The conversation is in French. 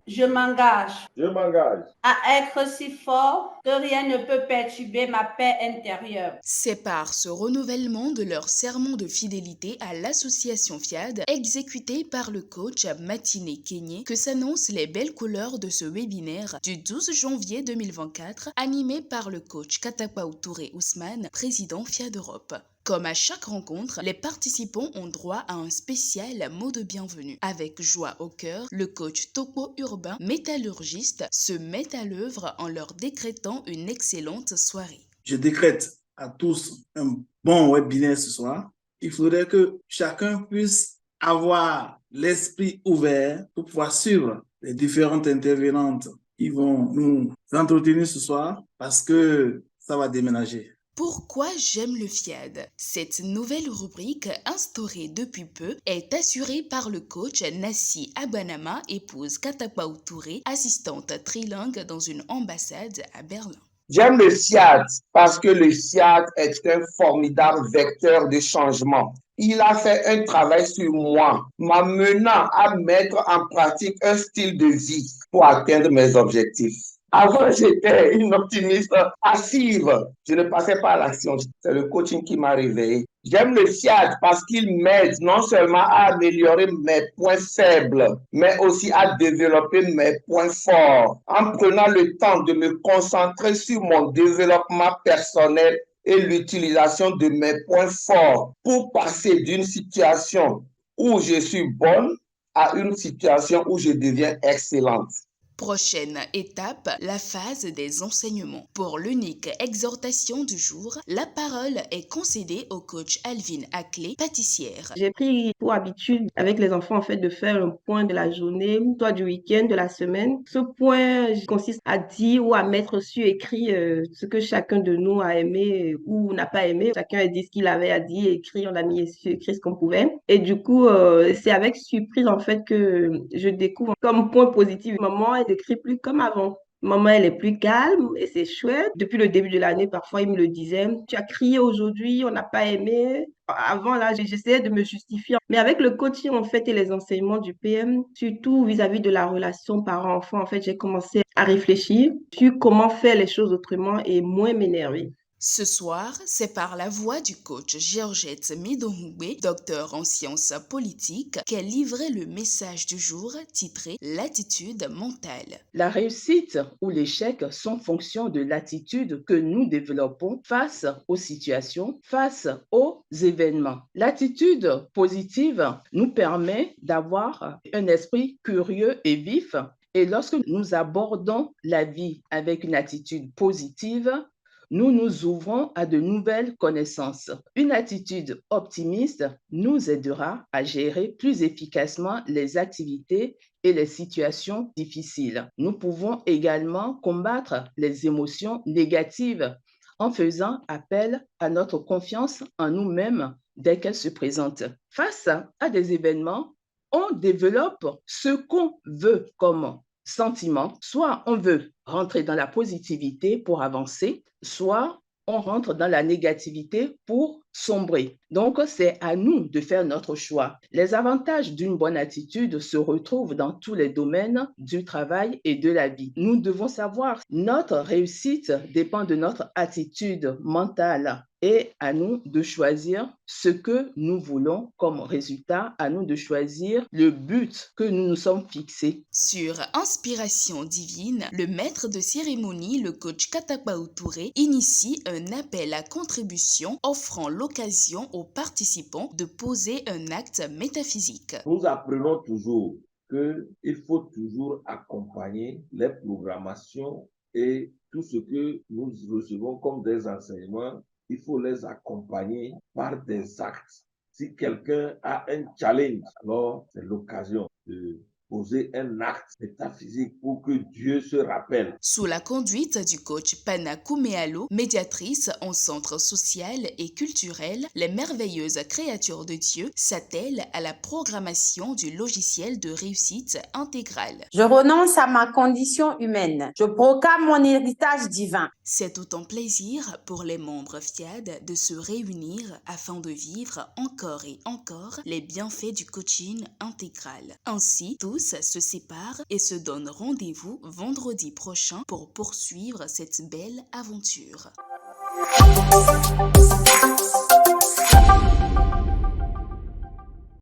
Je m'engage Je m'engage à être si fort que rien ne peut perturber ma paix intérieure. C'est par ce renouvellement de leur serment de fidélité à l'association FIAD, exécuté par le coach Matiné Kenyé, que s'annoncent les belles couleurs de ce webinaire du 12 janvier 2024, animé par le coach Katapaou Touré Ousmane, président FIAD Europe. Comme à chaque rencontre, les participants ont droit à un spécial mot de bienvenue. Avec joie au cœur, le coach Topo Urbain, métallurgiste, se met à l'œuvre en leur décrétant une excellente soirée. Je décrète à tous un bon webinaire ce soir. Il faudrait que chacun puisse avoir l'esprit ouvert pour pouvoir suivre les différentes intervenantes qui vont nous entretenir ce soir parce que ça va déménager. Pourquoi j'aime le FIAD? Cette nouvelle rubrique, instaurée depuis peu, est assurée par le coach Nassi Abanama, épouse Katapaou Touré, assistante trilingue dans une ambassade à Berlin. J'aime le FIAD parce que le FIAD est un formidable vecteur de changement. Il a fait un travail sur moi, m'amenant à mettre en pratique un style de vie pour atteindre mes objectifs. Avant, j'étais une optimiste passive. Je ne passais pas à l'action. C'est le coaching qui m'a réveillé. J'aime le FIAD parce qu'il m'aide non seulement à améliorer mes points faibles, mais aussi à développer mes points forts. En prenant le temps de me concentrer sur mon développement personnel et l'utilisation de mes points forts pour passer d'une situation où je suis bonne à une situation où je deviens excellente. Prochaine étape, la phase des enseignements. Pour l'unique exhortation du jour, la parole est concédée au coach Alvin Ackley, pâtissière. J'ai pris pour habitude avec les enfants en fait de faire un point de la journée, soit du week-end, de la semaine. Ce point consiste à dire ou à mettre sur écrit ce que chacun de nous a aimé ou n'a pas aimé. Chacun a dit ce qu'il avait à dire, écrit, on a mis sur écrit ce qu'on pouvait. Et du coup, c'est avec surprise en fait que je découvre comme point positif. Maman, elle n'écrit plus comme avant. Maman, elle est plus calme et c'est chouette. Depuis le début de l'année, parfois, il me le disait. Tu as crié aujourd'hui, on n'a pas aimé. Avant, là, j'essayais de me justifier. Mais avec le coaching, en fait, et les enseignements du PM, surtout vis-à-vis de la relation parent-enfant, en fait, j'ai commencé à réfléchir sur comment faire les choses autrement et moins m'énerver. Ce soir, c'est par la voix du coach Georgette Midongoubé, docteur en sciences politiques, qu'est livré le message du jour titré L'attitude mentale. La réussite ou l'échec sont fonction de l'attitude que nous développons face aux situations, face aux événements. L'attitude positive nous permet d'avoir un esprit curieux et vif. Et lorsque nous abordons la vie avec une attitude positive, nous nous ouvrons à de nouvelles connaissances. Une attitude optimiste nous aidera à gérer plus efficacement les activités et les situations difficiles. Nous pouvons également combattre les émotions négatives en faisant appel à notre confiance en nous-mêmes dès qu'elles se présentent. Face à des événements, on développe ce qu'on veut comme sentiment. Soit on veut rentrer dans la positivité pour avancer, soit on rentre dans la négativité pour sombrer. Donc, c'est à nous de faire notre choix. Les avantages d'une bonne attitude se retrouvent dans tous les domaines du travail et de la vie. Nous devons savoir notre réussite dépend de notre attitude mentale. Et à nous de choisir ce que nous voulons comme résultat, à nous de choisir le but que nous nous sommes fixés. Sur Inspiration divine, le maître de cérémonie, le coach Katapaou Touré, initie un appel à contribution offrant l'occasion aux participants de poser un acte métaphysique. Nous apprenons toujours qu'il faut toujours accompagner les programmations et tout ce que nous recevons comme des enseignements. Il faut les accompagner par des actes. Si quelqu'un a un challenge, alors c'est l'occasion de poser un acte métaphysique pour que Dieu se rappelle. Sous la conduite du coach Pana Koumealo, médiatrice en centre social et culturel, les merveilleuses créatures de Dieu s'attellent à la programmation du logiciel de réussite intégrale. Je renonce à ma condition humaine. Je proclame mon héritage divin. C'est tout un plaisir pour les membres FIAD de se réunir afin de vivre encore et encore les bienfaits du coaching intégral. Ainsi, tous se séparent et se donnent rendez-vous vendredi prochain pour poursuivre cette belle aventure.